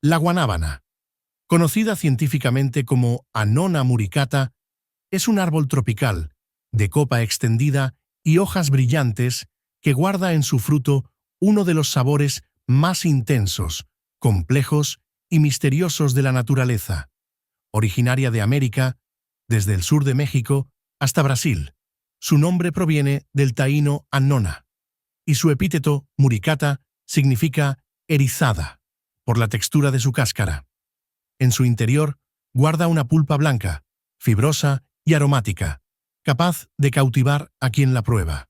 La guanábana, conocida científicamente como Annona muricata, es un árbol tropical, de copa extendida y hojas brillantes, que guarda en su fruto uno de los sabores más intensos, complejos y misteriosos de la naturaleza. Originaria de América, desde el sur de México hasta Brasil, su nombre proviene del taíno annona, y su epíteto muricata significa erizada, por la textura de su cáscara. En su interior guarda una pulpa blanca, fibrosa y aromática, capaz de cautivar a quien la prueba.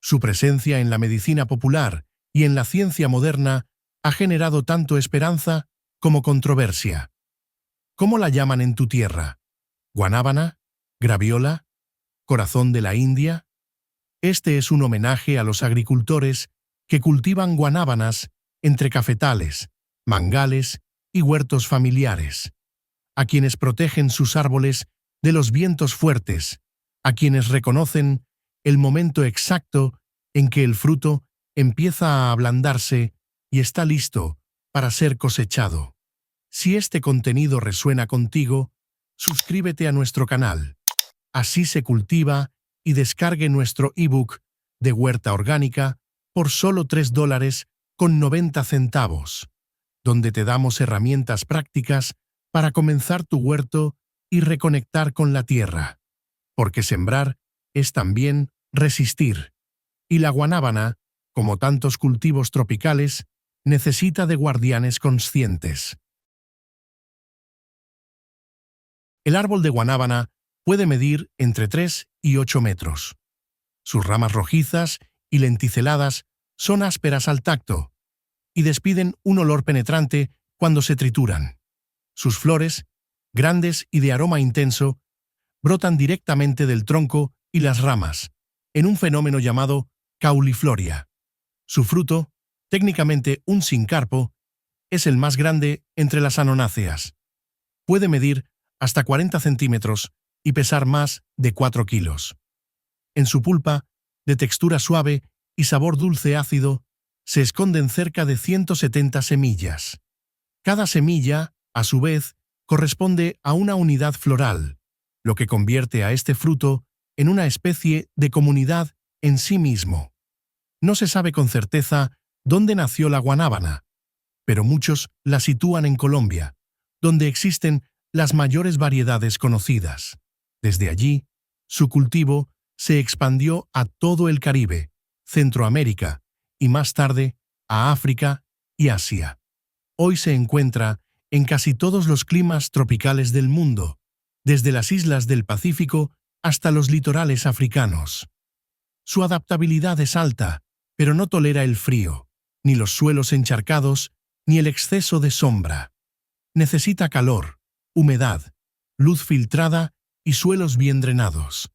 Su presencia en la medicina popular y en la ciencia moderna ha generado tanto esperanza como controversia. ¿Cómo la llaman en tu tierra? ¿Guanábana? ¿Graviola? ¿Corazón de la India? Este es un homenaje a los agricultores que cultivan guanábanas entre cafetales, mangales y huertos familiares, a quienes protegen sus árboles de los vientos fuertes, a quienes reconocen el momento exacto en que el fruto empieza a ablandarse y está listo para ser cosechado. Si este contenido resuena contigo, suscríbete a nuestro canal. Así se cultiva y descargue nuestro ebook de huerta orgánica por solo $3.90, donde te damos herramientas prácticas para comenzar tu huerto y reconectar con la tierra. Porque sembrar es también resistir. Y la guanábana, como tantos cultivos tropicales, necesita de guardianes conscientes. El árbol de guanábana puede medir entre 3 y 8 metros. Sus ramas rojizas y lenticeladas son ásperas al tacto y despiden un olor penetrante cuando se trituran. Sus flores, grandes y de aroma intenso, brotan directamente del tronco y las ramas, en un fenómeno llamado caulifloria. Su fruto, técnicamente un sincarpo, es el más grande entre las anonáceas. Puede medir hasta 40 centímetros y pesar más de 4 kilos. En su pulpa, de textura suave y sabor dulce ácido, se esconden cerca de 170 semillas. Cada semilla, a su vez, corresponde a una unidad floral, lo que convierte a este fruto en una especie de comunidad en sí mismo. No se sabe con certeza dónde nació la guanábana, pero muchos la sitúan en Colombia, donde existen las mayores variedades conocidas. Desde allí, su cultivo se expandió a todo el Caribe, Centroamérica y más tarde a África y Asia. Hoy se encuentra en casi todos los climas tropicales del mundo, desde las islas del Pacífico hasta los litorales africanos. Su adaptabilidad es alta, pero no tolera el frío, ni los suelos encharcados, ni el exceso de sombra. Necesita calor, humedad, luz filtrada y suelos bien drenados.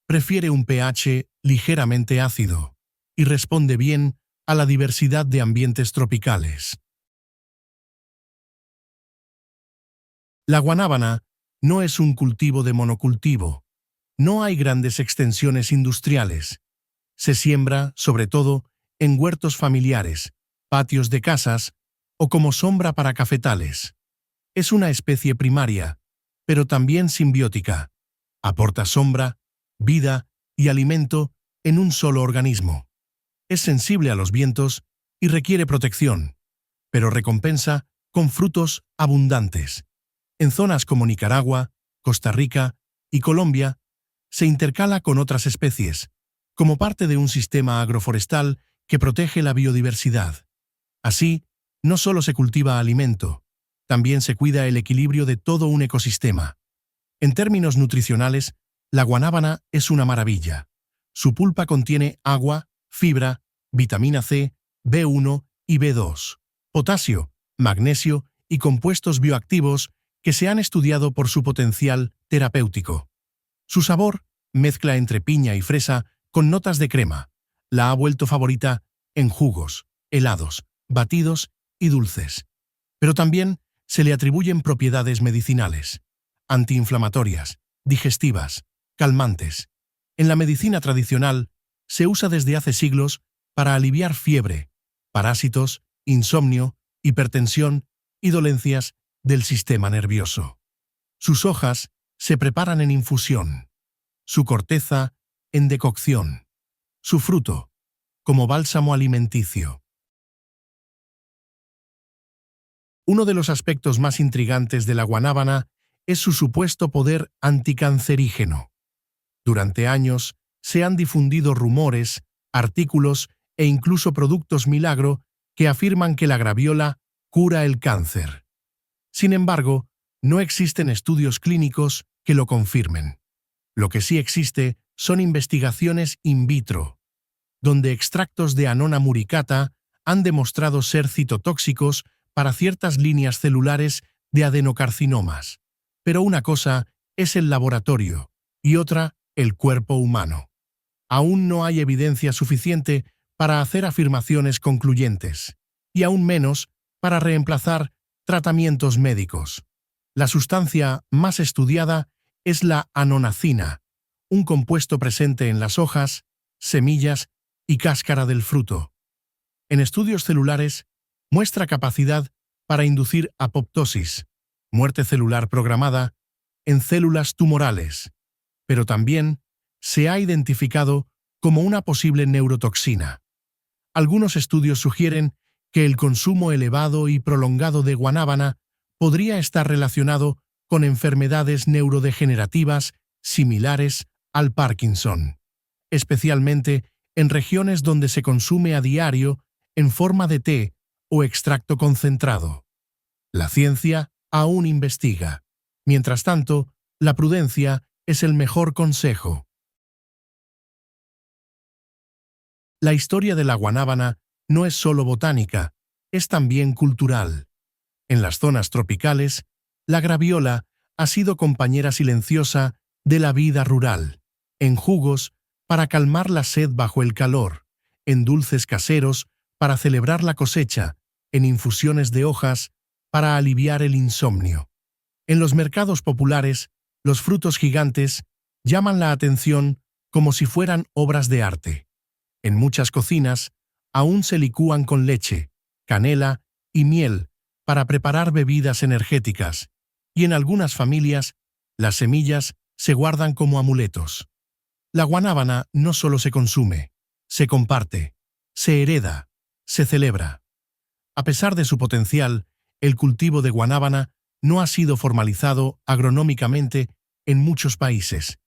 Prefiere un pH ligeramente ácido y responde bien a la diversidad de ambientes tropicales. La guanábana no es un cultivo de monocultivo. No hay grandes extensiones industriales. Se siembra, sobre todo, en huertos familiares, patios de casas o como sombra para cafetales. Es una especie primaria, pero también simbiótica. Aporta sombra, vida y alimento en un solo organismo. Es sensible a los vientos y requiere protección, pero recompensa con frutos abundantes. En zonas como Nicaragua, Costa Rica y Colombia, se intercala con otras especies, como parte de un sistema agroforestal que protege la biodiversidad. Así, no solo se cultiva alimento, también se cuida el equilibrio de todo un ecosistema. En términos nutricionales, la guanábana es una maravilla. Su pulpa contiene agua, fibra, vitamina C, B1 y B2, potasio, magnesio y compuestos bioactivos que se han estudiado por su potencial terapéutico. Su sabor, mezcla entre piña y fresa con notas de crema, la ha vuelto favorita en jugos, helados, batidos y dulces. Pero también se le atribuyen propiedades medicinales, antiinflamatorias, digestivas, calmantes. En la medicina tradicional se usa desde hace siglos para aliviar fiebre, parásitos, insomnio, hipertensión y dolencias del sistema nervioso. Sus hojas se preparan en infusión, su corteza en decocción, su fruto como bálsamo alimenticio. Uno de los aspectos más intrigantes de la guanábana es su supuesto poder anticancerígeno. Durante años se han difundido rumores, artículos e incluso productos milagro que afirman que la graviola cura el cáncer. Sin embargo, no existen estudios clínicos que lo confirmen. Lo que sí existe son investigaciones in vitro, donde extractos de Annona muricata han demostrado ser citotóxicos para ciertas líneas celulares de adenocarcinomas. Pero una cosa es el laboratorio y otra el cuerpo humano. Aún no hay evidencia suficiente para hacer afirmaciones concluyentes, y aún menos para reemplazar tratamientos médicos. La sustancia más estudiada es la annonacina, un compuesto presente en las hojas, semillas y cáscara del fruto. En estudios celulares, muestra capacidad para inducir apoptosis, muerte celular programada, en células tumorales, pero también se ha identificado como una posible neurotoxina. Algunos estudios sugieren que el consumo elevado y prolongado de guanábana podría estar relacionado con enfermedades neurodegenerativas similares al Parkinson, especialmente en regiones donde se consume a diario en forma de té o extracto concentrado. La ciencia aún investiga. Mientras tanto, la prudencia es el mejor consejo. La historia de la guanábana no es solo botánica, es también cultural. En las zonas tropicales, la graviola ha sido compañera silenciosa de la vida rural, en jugos para calmar la sed bajo el calor, en dulces caseros para celebrar la cosecha, en infusiones de hojas para aliviar el insomnio. En los mercados populares, los frutos gigantes llaman la atención como si fueran obras de arte. En muchas cocinas, aún se licúan con leche, canela y miel para preparar bebidas energéticas, y en algunas familias, las semillas se guardan como amuletos. La guanábana no solo se consume, se comparte, se hereda, se celebra. A pesar de su potencial, el cultivo de guanábana no ha sido formalizado agronómicamente en muchos países.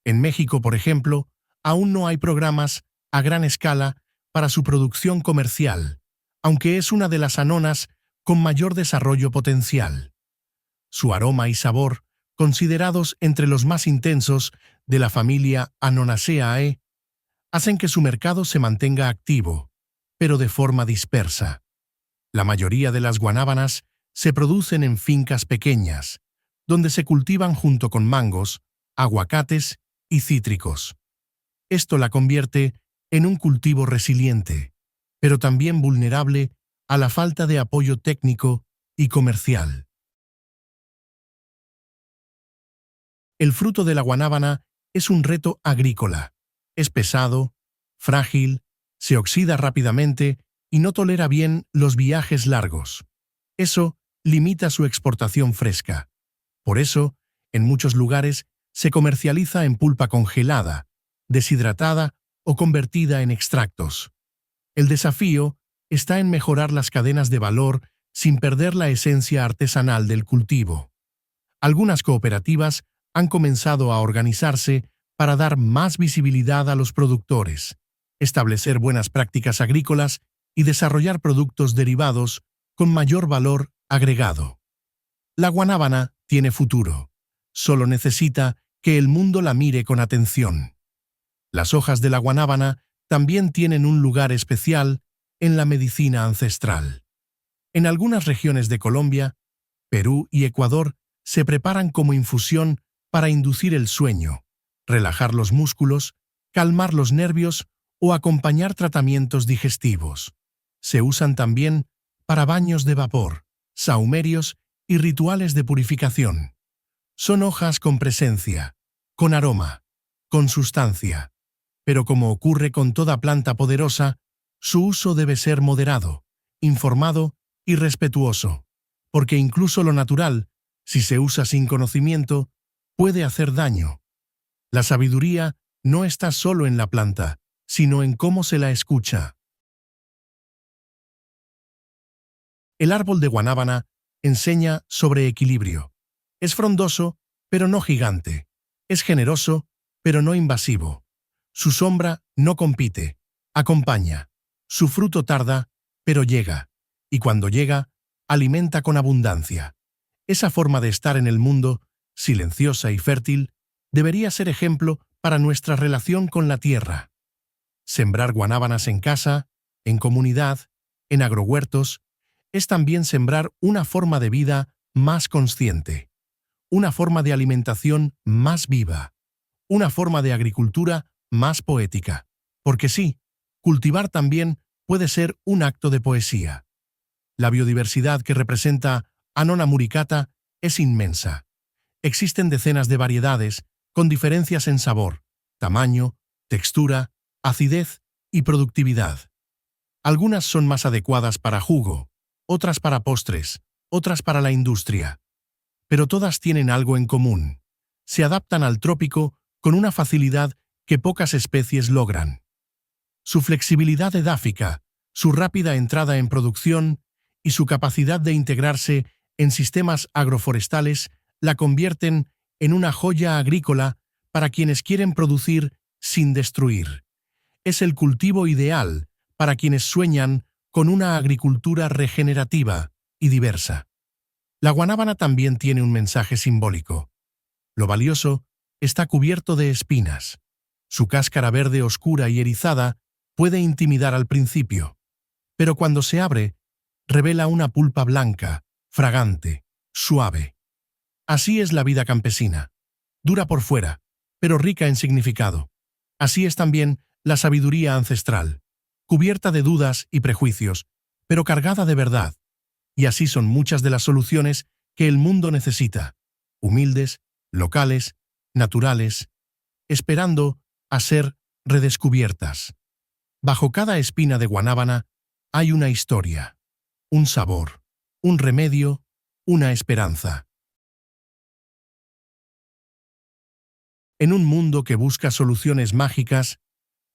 En México, por ejemplo, aún no hay programas a gran escala para su producción comercial, aunque es una de las anonas con mayor desarrollo potencial. Su aroma y sabor, considerados entre los más intensos de la familia Annonaceae, hacen que su mercado se mantenga activo, pero de forma dispersa. La mayoría de las guanábanas se producen en fincas pequeñas, donde se cultivan junto con mangos, aguacates y cítricos. Esto la convierte en un cultivo resiliente, pero también vulnerable a la falta de apoyo técnico y comercial. El fruto de la guanábana es un reto agrícola. Es pesado, frágil, se oxida rápidamente y no tolera bien los viajes largos. Eso limita su exportación fresca. Por eso, en muchos lugares se comercializa en pulpa congelada, deshidratada o convertida en extractos. El desafío está en mejorar las cadenas de valor sin perder la esencia artesanal del cultivo. Algunas cooperativas han comenzado a organizarse para dar más visibilidad a los productores, establecer buenas prácticas agrícolas y desarrollar productos derivados con mayor valor agregado. La guanábana tiene futuro. Solo necesita que el mundo la mire con atención. Las hojas de la guanábana también tienen un lugar especial en la medicina ancestral. En algunas regiones de Colombia, Perú y Ecuador se preparan como infusión para inducir el sueño, relajar los músculos, calmar los nervios o acompañar tratamientos digestivos. Se usan también para baños de vapor, sahumerios y rituales de purificación. Son hojas con presencia, con aroma, con sustancia. Pero como ocurre con toda planta poderosa, su uso debe ser moderado, informado y respetuoso. porque incluso lo natural, si se usa sin conocimiento, puede hacer daño. La sabiduría no está solo en la planta, sino en cómo se la escucha. El árbol de guanábana enseña sobre equilibrio. Es frondoso, pero no gigante. Es generoso, pero no invasivo. Su sombra no compite, acompaña. Su fruto tarda, pero llega. Y cuando llega, alimenta con abundancia. Esa forma de estar en el mundo, silenciosa y fértil, debería ser ejemplo para nuestra relación con la tierra. Sembrar guanábanas en casa, en comunidad, en agrohuertos, es también sembrar una forma de vida más consciente, una forma de alimentación más viva, una forma de agricultura más poética. Porque sí, cultivar también puede ser un acto de poesía. La biodiversidad que representa Annona muricata es inmensa. Existen decenas de variedades con diferencias en sabor, tamaño, textura, acidez y productividad. Algunas son más adecuadas para jugo, otras para postres, otras para la industria. Pero todas tienen algo en común. Se adaptan al trópico con una facilidad que pocas especies logran. Su flexibilidad edáfica, su rápida entrada en producción y su capacidad de integrarse en sistemas agroforestales la convierten en una joya agrícola para quienes quieren producir sin destruir. Es el cultivo ideal para quienes sueñan con una agricultura regenerativa y diversa. La guanábana también tiene un mensaje simbólico. Lo valioso está cubierto de espinas. Su cáscara verde oscura y erizada puede intimidar al principio, pero cuando se abre, revela una pulpa blanca, fragante, suave. Así es la vida campesina, dura por fuera, pero rica en significado. Así es también la sabiduría ancestral, cubierta de dudas y prejuicios, pero cargada de verdad. Y así son muchas de las soluciones que el mundo necesita, humildes, locales, naturales, esperando a ser redescubiertas. Bajo cada espina de guanábana hay una historia, un sabor, un remedio, una esperanza. En un mundo que busca soluciones mágicas,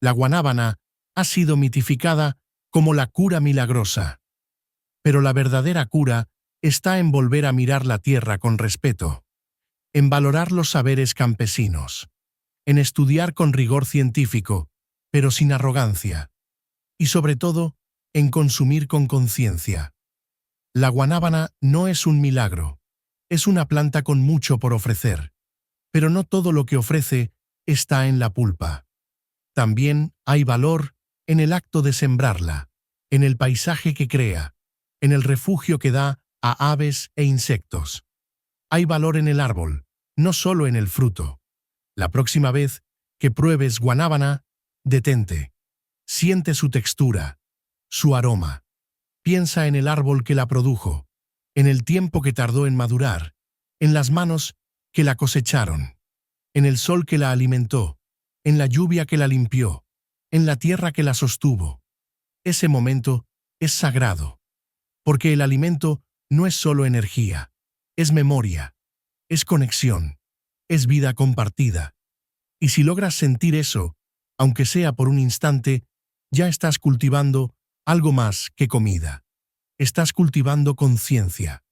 la guanábana ha sido mitificada como la cura milagrosa. Pero la verdadera cura está en volver a mirar la tierra con respeto, en valorar los saberes campesinos, en estudiar con rigor científico, pero sin arrogancia, y sobre todo, en consumir con conciencia. La guanábana no es un milagro, es una planta con mucho por ofrecer, pero no todo lo que ofrece está en la pulpa. También hay valor en el acto de sembrarla, en el paisaje que crea, en el refugio que da a aves e insectos. Hay valor en el árbol, no solo en el fruto. La próxima vez que pruebes guanábana, detente. Siente su textura, su aroma. Piensa en el árbol que la produjo, en el tiempo que tardó en madurar, en las manos que la cosecharon, en el sol que la alimentó, en la lluvia que la limpió, en la tierra que la sostuvo. Ese momento es sagrado, porque el alimento no es solo energía, es memoria, es conexión, es vida compartida. Y si logras sentir eso, aunque sea por un instante, ya estás cultivando algo más que comida. Estás cultivando conciencia.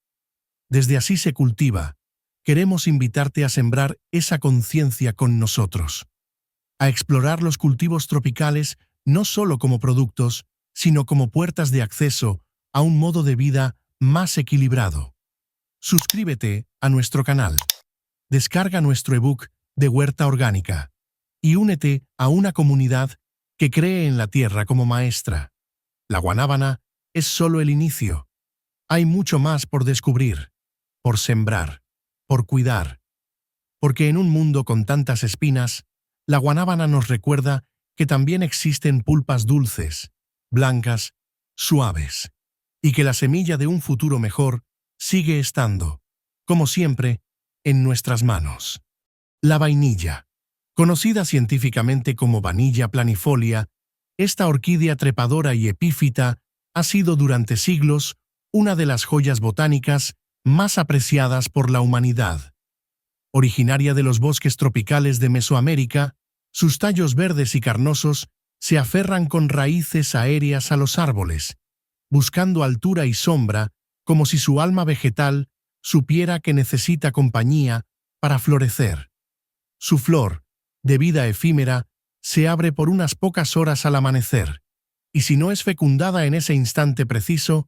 Desde Así se cultiva, queremos invitarte a sembrar esa conciencia con nosotros, a explorar los cultivos tropicales no solo como productos, sino como puertas de acceso a un modo de vida más equilibrado. Suscríbete a nuestro canal, descarga nuestro ebook de Huerta Orgánica y únete a una comunidad que cree en la tierra como maestra. La guanábana es solo el inicio. Hay mucho más por descubrir, por sembrar, por cuidar. Porque en un mundo con tantas espinas, la guanábana nos recuerda que también existen pulpas dulces, blancas, suaves, y que la semilla de un futuro mejor sigue estando, como siempre, en nuestras manos. La vainilla. Conocida científicamente como Vanilla planifolia, esta orquídea trepadora y epífita ha sido durante siglos una de las joyas botánicas más apreciadas por la humanidad. Originaria de los bosques tropicales de Mesoamérica, sus tallos verdes y carnosos se aferran con raíces aéreas a los árboles, buscando altura y sombra, como si su alma vegetal supiera que necesita compañía para florecer. Su flor, de vida efímera, se abre por unas pocas horas al amanecer, y si no es fecundada en ese instante preciso,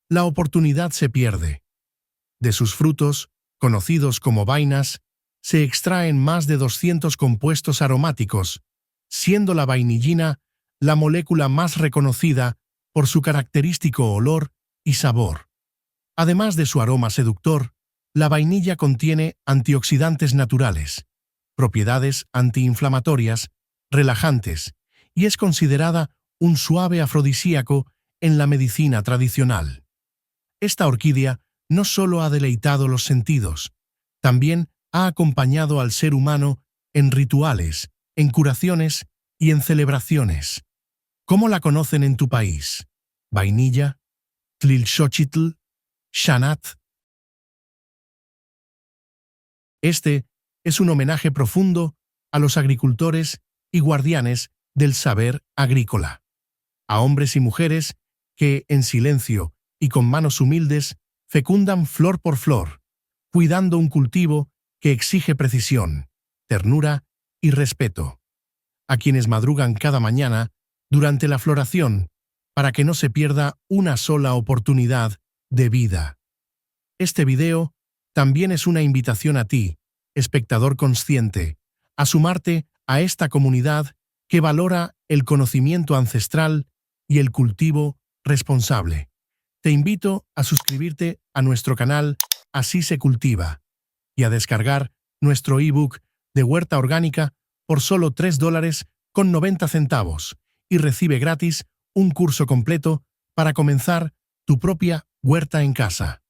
la oportunidad se pierde. De sus frutos, conocidos como vainas, se extraen más de 200 compuestos aromáticos, siendo la vainillina la molécula más reconocida por su característico olor y sabor. Además de su aroma seductor, la vainilla contiene antioxidantes naturales, propiedades antiinflamatorias, relajantes, y es considerada un suave afrodisíaco en la medicina tradicional. Esta orquídea no solo ha deleitado los sentidos, también ha acompañado al ser humano en rituales, en curaciones y en celebraciones. ¿Cómo la conocen en tu país? ¿Vainilla? ¿Tlilxochitl? ¿Xanat? Este es un homenaje profundo a los agricultores y guardianes del saber agrícola, a hombres y mujeres que, en silencio y con manos humildes, fecundan flor por flor, cuidando un cultivo que exige precisión, ternura y respeto. A quienes madrugan cada mañana durante la floración para que no se pierda una sola oportunidad de vida. Este video también es una invitación a ti, espectador consciente, a sumarte a esta comunidad que valora el conocimiento ancestral y el cultivo responsable. Te invito a suscribirte a nuestro canal Así se cultiva y a descargar nuestro ebook de huerta orgánica por solo $3.90 y recibe gratis un curso completo para comenzar tu propia huerta en casa.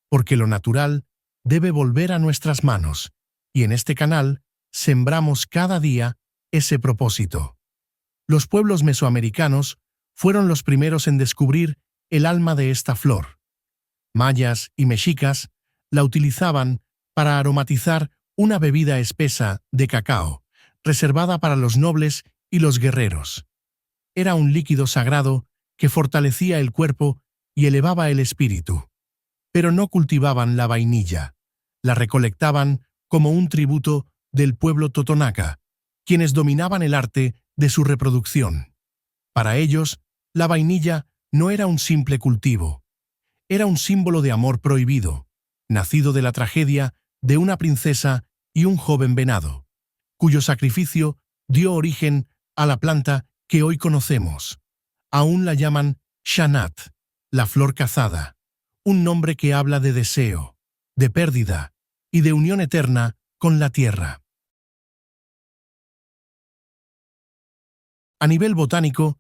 Porque lo natural debe volver a nuestras manos, y en este canal sembramos cada día ese propósito. Los pueblos mesoamericanos fueron los primeros en descubrir el alma de esta flor. Mayas y mexicas la utilizaban para aromatizar una bebida espesa de cacao, reservada para los nobles y los guerreros. Era un líquido sagrado que fortalecía el cuerpo y elevaba el espíritu. Pero no cultivaban la vainilla, la recolectaban como un tributo del pueblo totonaca, quienes dominaban el arte de su reproducción. Para ellos, la vainilla no era un simple cultivo, era un símbolo de amor prohibido, nacido de la tragedia de una princesa y un joven venado, cuyo sacrificio dio origen a la planta que hoy conocemos. Aún la llaman Xanat, la flor cazada, un nombre que habla de deseo, de pérdida y de unión eterna con la tierra. A nivel botánico,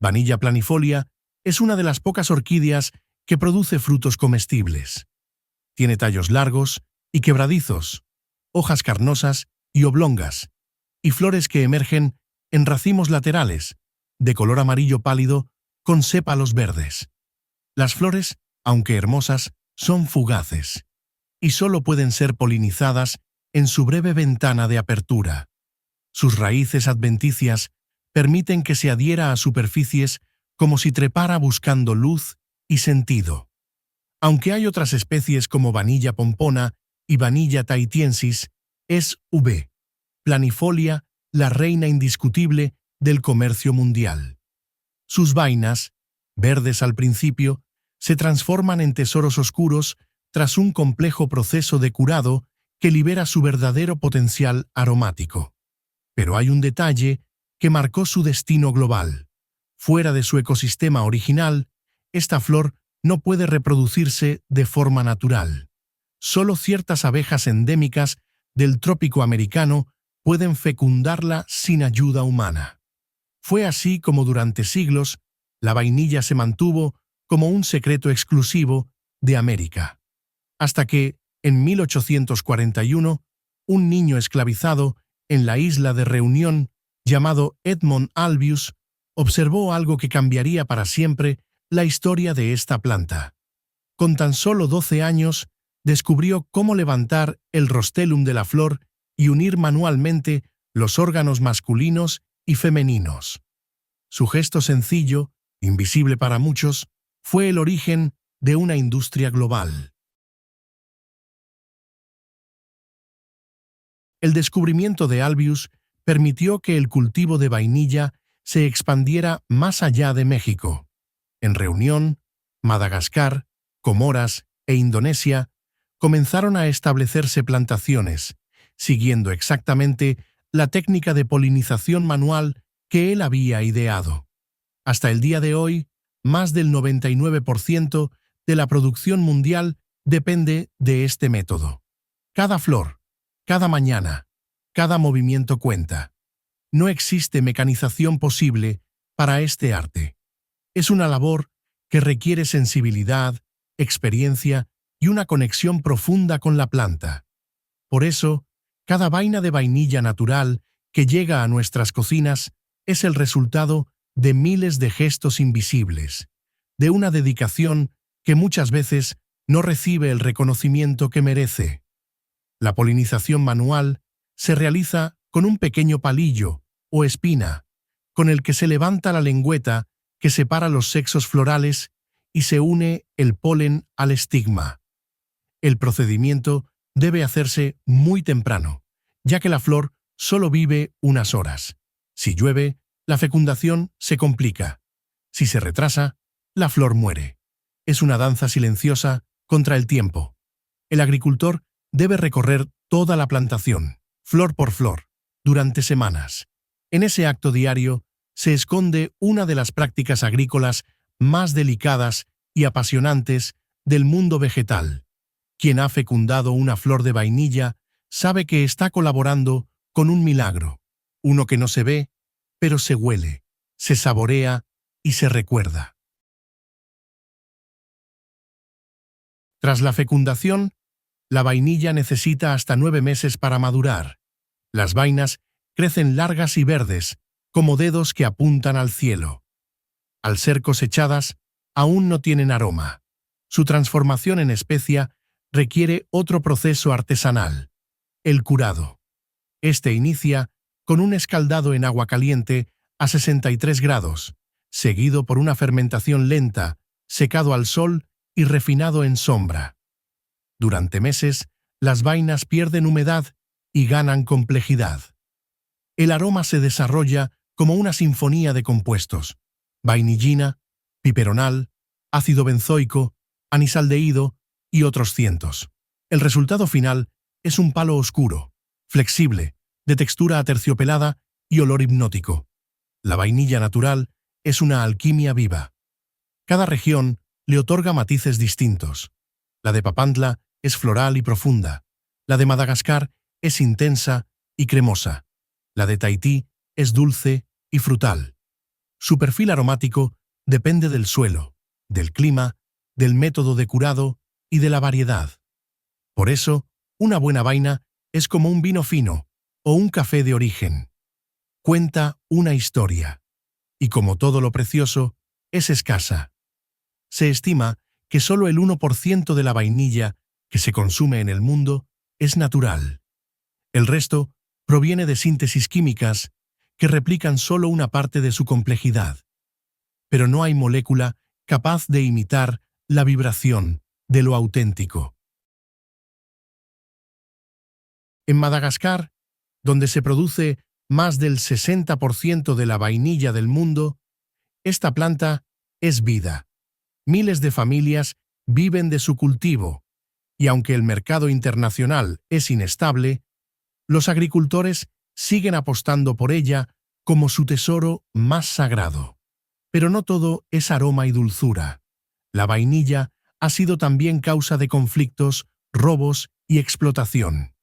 Vanilla planifolia es una de las pocas orquídeas que produce frutos comestibles. Tiene tallos largos y quebradizos, hojas carnosas y oblongas, y flores que emergen en racimos laterales, de color amarillo pálido con sépalos verdes. Las flores, aunque hermosas, son fugaces, y solo pueden ser polinizadas en su breve ventana de apertura. Sus raíces adventicias permiten que se adhiera a superficies como si trepara buscando luz y sentido. Aunque hay otras especies como Vanilla pompona y Vanilla tahitiensis, es V. planifolia la reina indiscutible del comercio mundial. Sus vainas, verdes al principio, se transforman en tesoros oscuros tras un complejo proceso de curado que libera su verdadero potencial aromático. Pero hay un detalle que marcó su destino global. Fuera de su ecosistema original, esta flor no puede reproducirse de forma natural. Solo ciertas abejas endémicas del trópico americano pueden fecundarla sin ayuda humana. Fue así como durante siglos la vainilla se mantuvo como un secreto exclusivo de América. Hasta que, en 1841, un niño esclavizado en la isla de Reunión, llamado Edmond Albius, observó algo que cambiaría para siempre la historia de esta planta. con tan solo 12 años, descubrió cómo levantar el rostelum de la flor y unir manualmente los órganos masculinos y femeninos. Su gesto sencillo, invisible para muchos, fue el origen de una industria global. El descubrimiento de Albius permitió que el cultivo de vainilla se expandiera más allá de México. En Reunión, Madagascar, Comoras e Indonesia comenzaron a establecerse plantaciones, siguiendo exactamente la técnica de polinización manual que él había ideado. Hasta el día de hoy, más del 99% de la producción mundial depende de este método. Cada flor, cada mañana, cada movimiento cuenta. No existe mecanización posible para este arte. Es una labor que requiere sensibilidad, experiencia y una conexión profunda con la planta. Por eso, cada vaina de vainilla natural que llega a nuestras cocinas es el resultado de miles de gestos invisibles, de una dedicación que muchas veces no recibe el reconocimiento que merece. La polinización manual se realiza con un pequeño palillo o espina, con el que se levanta la lengüeta que separa los sexos florales y se une el polen al estigma. El procedimiento debe hacerse muy temprano, ya que la flor solo vive unas horas. Si llueve, la fecundación se complica. Si se retrasa, la flor muere. Es una danza silenciosa contra el tiempo. El agricultor debe recorrer toda la plantación, flor por flor, durante semanas. En ese acto diario se esconde una de las prácticas agrícolas más delicadas y apasionantes del mundo vegetal. Quien ha fecundado una flor de vainilla sabe que está colaborando con un milagro, uno que no se ve, pero se huele, se saborea y se recuerda. Tras la fecundación, la vainilla necesita hasta 9 meses para madurar. Las vainas crecen largas y verdes, como dedos que apuntan al cielo. Al ser cosechadas, aún no tienen aroma. Su transformación en especia requiere otro proceso artesanal, el curado. Este inicia con un escaldado en agua caliente a 63 grados, seguido por una fermentación lenta, secado al sol y refinado en sombra. Durante meses, las vainas pierden humedad y ganan complejidad. El aroma se desarrolla como una sinfonía de compuestos: vainillina, piperonal, ácido benzoico, anisaldehído y otros cientos. El resultado final es un palo oscuro, flexible, de textura aterciopelada y olor hipnótico. La vainilla natural es una alquimia viva. Cada región le otorga matices distintos. La de Papantla es floral y profunda. La de Madagascar es intensa y cremosa. La de Tahití es dulce y frutal. Su perfil aromático depende del suelo, del clima, del método de curado y de la variedad. Por eso, una buena vaina es como un vino fino o un café de origen. Cuenta una historia. Y como todo lo precioso, es escasa. Se estima que solo el 1% de la vainilla que se consume en el mundo es natural. El resto proviene de síntesis químicas que replican solo una parte de su complejidad. Pero no hay molécula capaz de imitar la vibración de lo auténtico. En Madagascar, donde se produce más del 60% de la vainilla del mundo, esta planta es vida. Miles de familias viven de su cultivo, y aunque el mercado internacional es inestable, los agricultores siguen apostando por ella como su tesoro más sagrado. Pero no todo es aroma y dulzura. La vainilla ha sido también causa de conflictos, robos y explotación.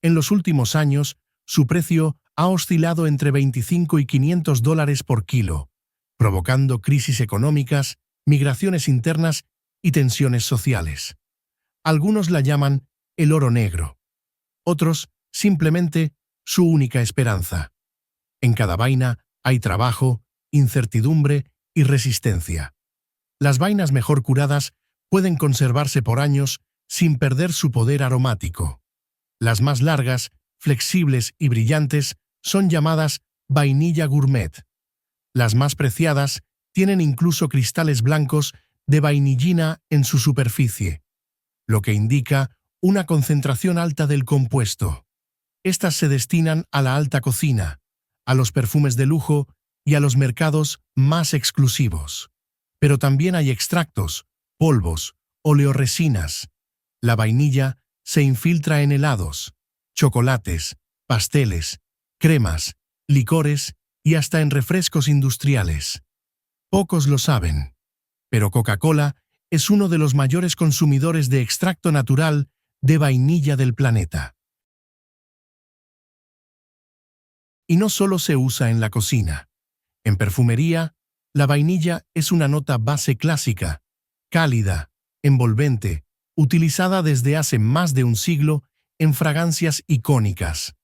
En los últimos años, su precio ha oscilado entre $25 y $500 por kilo, provocando crisis económicas, migraciones internas y tensiones sociales. Algunos la llaman el oro negro. Otros, simplemente, su única esperanza. En cada vaina hay trabajo, incertidumbre y resistencia. Las vainas mejor curadas pueden conservarse por años sin perder su poder aromático. Las más largas, flexibles y brillantes son llamadas vainilla gourmet. Las más preciadas tienen incluso cristales blancos de vainillina en su superficie, lo que indica una concentración alta del compuesto. Estas se destinan a la alta cocina, a los perfumes de lujo y a los mercados más exclusivos. Pero también hay extractos, polvos, oleoresinas. La vainilla se infiltra en helados, chocolates, pasteles, cremas, licores y hasta en refrescos industriales. Pocos lo saben, pero Coca-Cola es uno de los mayores consumidores de extracto natural de vainilla del planeta. Y no solo se usa en la cocina. En perfumería, la vainilla es una nota base clásica, cálida, envolvente, utilizada desde hace más de un siglo en fragancias icónicas.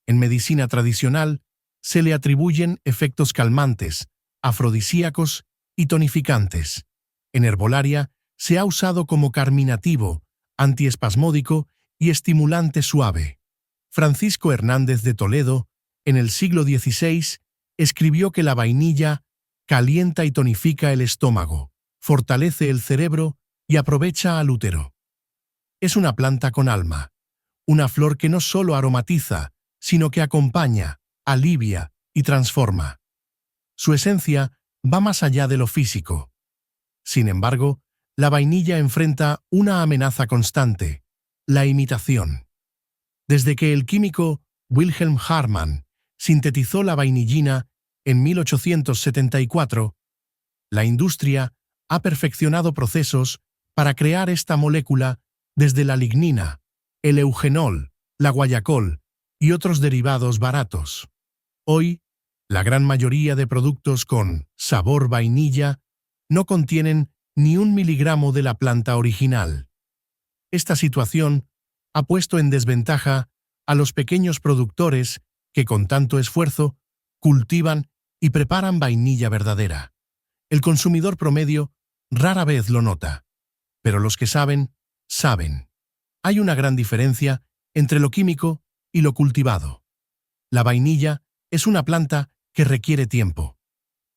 En medicina tradicional, se le atribuyen efectos calmantes, afrodisíacos y tonificantes. En herbolaria, se ha usado como carminativo, antiespasmódico y estimulante suave. Francisco Hernández de Toledo, en el siglo XVI, escribió que la vainilla calienta y tonifica el estómago, fortalece el cerebro y aprovecha al útero. Es una planta con alma, una flor que no solo aromatiza, sino que acompaña, alivia y transforma. Su esencia va más allá de lo físico. Sin embargo, la vainilla enfrenta una amenaza constante: la imitación. Desde que el químico Wilhelm Haarmann sintetizó la vainillina en 1874, la industria ha perfeccionado procesos para crear esta molécula desde la lignina, el eugenol, la guayacol y otros derivados baratos. Hoy, la gran mayoría de productos con sabor vainilla no contienen ni 1 miligramo de la planta original. Esta situación ha puesto en desventaja a los pequeños productores que con tanto esfuerzo cultivan y preparan vainilla verdadera. El consumidor promedio rara vez lo nota, pero los que saben, saben. Hay una gran diferencia entre lo químico y lo cultivado. La vainilla es una planta que requiere tiempo,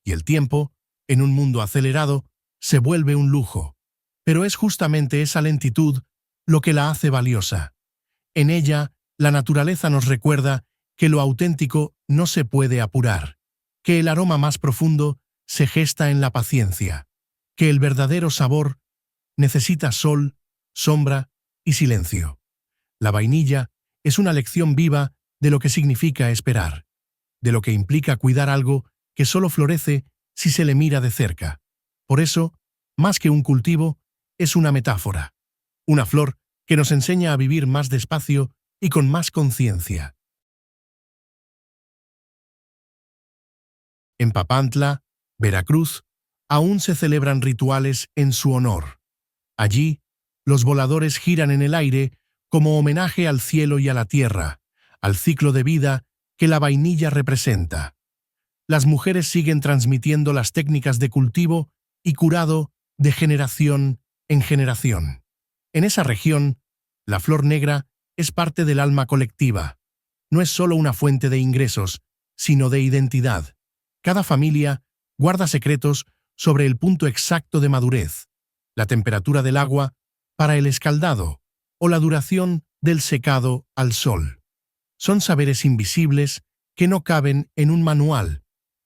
y el tiempo, en un mundo acelerado, se vuelve un lujo. Pero es justamente esa lentitud lo que la hace valiosa. En ella, la naturaleza nos recuerda que lo auténtico no se puede apurar, que el aroma más profundo se gesta en la paciencia, que el verdadero sabor necesita sol, sombra y silencio. La vainilla es una lección viva de lo que significa esperar, de lo que implica cuidar algo que solo florece si se le mira de cerca. Por eso, más que un cultivo, es una metáfora, una flor que nos enseña a vivir más despacio y con más conciencia. En Papantla, Veracruz, aún se celebran rituales en su honor. Allí, los voladores giran en el aire como homenaje al cielo y a la tierra, al ciclo de vida que la vainilla representa. Las mujeres siguen transmitiendo las técnicas de cultivo y curado de generación en generación. En esa región, la flor negra es parte del alma colectiva. No es solo una fuente de ingresos, sino de identidad. Cada familia guarda secretos sobre el punto exacto de madurez, la temperatura del agua para el escaldado o la duración del secado al sol. Son saberes invisibles que no caben en un manual,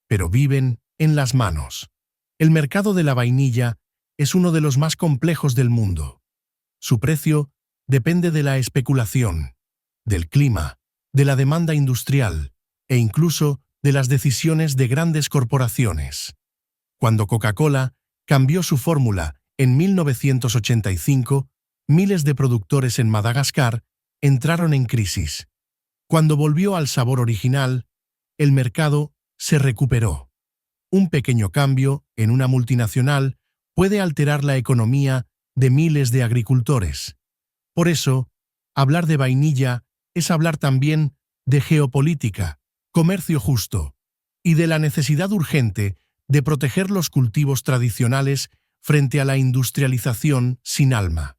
pero viven en las manos. El mercado de la vainilla es uno de los más complejos del mundo. Su precio depende de la especulación, del clima, de la demanda industrial e incluso de las decisiones de grandes corporaciones. Cuando Coca-Cola cambió su fórmula en 1985, miles de productores en Madagascar entraron en crisis. Cuando volvió al sabor original, el mercado se recuperó. Un pequeño cambio en una multinacional puede alterar la economía de miles de agricultores. Por eso, hablar de vainilla es hablar también de geopolítica, comercio justo y de la necesidad urgente de proteger los cultivos tradicionales frente a la industrialización sin alma.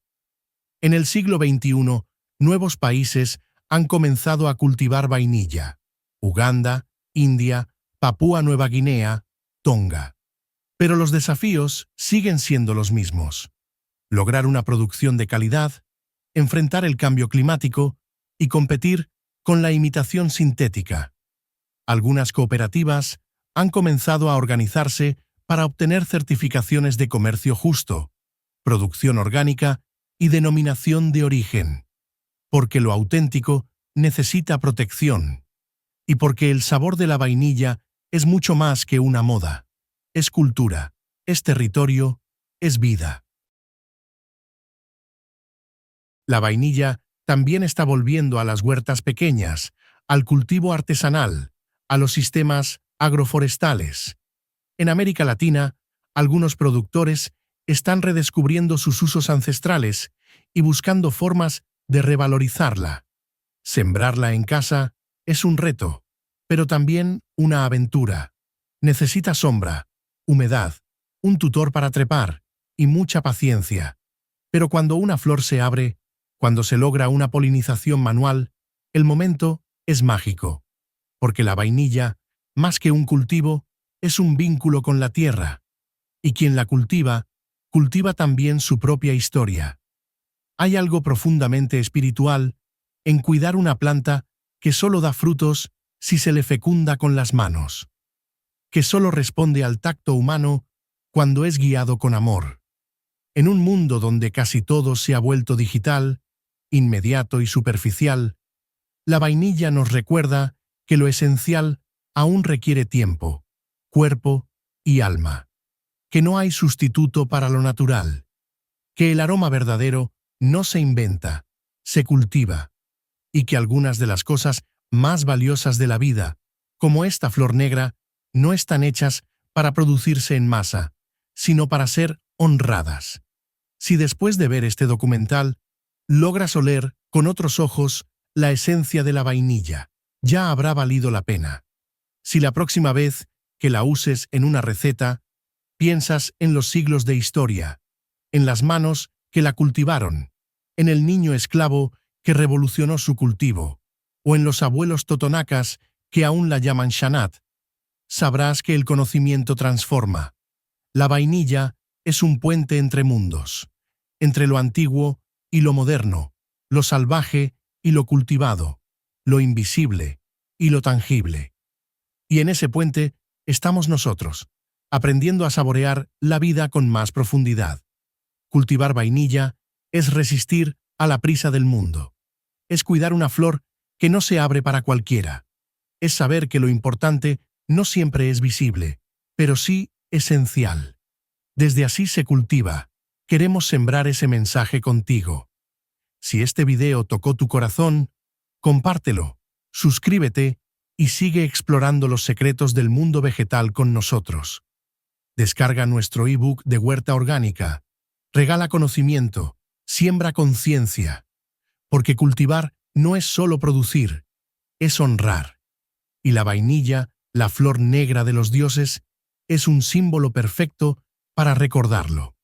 En el siglo XXI, nuevos países han comenzado a cultivar vainilla: Uganda, India, Papúa Nueva Guinea, Tonga. Pero los desafíos siguen siendo los mismos: lograr una producción de calidad, enfrentar el cambio climático y competir con la imitación sintética. Algunas cooperativas han comenzado a organizarse para obtener certificaciones de comercio justo, producción orgánica y denominación de origen, porque lo auténtico necesita protección, y porque el sabor de la vainilla es mucho más que una moda. Es cultura, es territorio, es vida. La vainilla también está volviendo a las huertas pequeñas, al cultivo artesanal, a los sistemas agroforestales. En América Latina, algunos productores están redescubriendo sus usos ancestrales y buscando formas de revalorizarla. Sembrarla en casa es un reto, pero también una aventura. Necesita sombra, humedad, un tutor para trepar y mucha paciencia. Pero cuando una flor se abre, cuando se logra una polinización manual, el momento es mágico, porque la vainilla, más que un cultivo, es un vínculo con la tierra, y quien la cultiva, cultiva también su propia historia. Hay algo profundamente espiritual en cuidar una planta que solo da frutos si se le fecunda con las manos, que solo responde al tacto humano cuando es guiado con amor. En un mundo donde casi todo se ha vuelto digital, inmediato y superficial, la vainilla nos recuerda que lo esencial aún requiere tiempo, cuerpo y alma, que no hay sustituto para lo natural, que el aroma verdadero no se inventa, se cultiva, y que algunas de las cosas más valiosas de la vida, como esta flor negra, no están hechas para producirse en masa, sino para ser honradas. Si después de ver este documental logras oler con otros ojos la esencia de la vainilla, ya habrá valido la pena. Si la próxima vez que la uses en una receta, piensas en los siglos de historia, en las manos que la cultivaron, en el niño esclavo que revolucionó su cultivo, o en los abuelos totonacas que aún la llaman shanat, sabrás que el conocimiento transforma. La vainilla es un puente entre mundos, entre lo antiguo y lo moderno, lo salvaje y lo cultivado, lo invisible y lo tangible. Y en ese puente estamos nosotros, aprendiendo a saborear la vida con más profundidad. Cultivar vainilla es resistir a la prisa del mundo. Es cuidar una flor que no se abre para cualquiera. Es saber que lo importante no siempre es visible, pero sí esencial. Desde Así se cultiva, queremos sembrar ese mensaje contigo. Si este video tocó tu corazón, compártelo, suscríbete y sigue explorando los secretos del mundo vegetal con nosotros. Descarga nuestro ebook de Huerta Orgánica. Regala conocimiento, siembra conciencia. Porque cultivar no es solo producir, es honrar. Y la vainilla, la flor negra de los dioses, es un símbolo perfecto para recordarlo.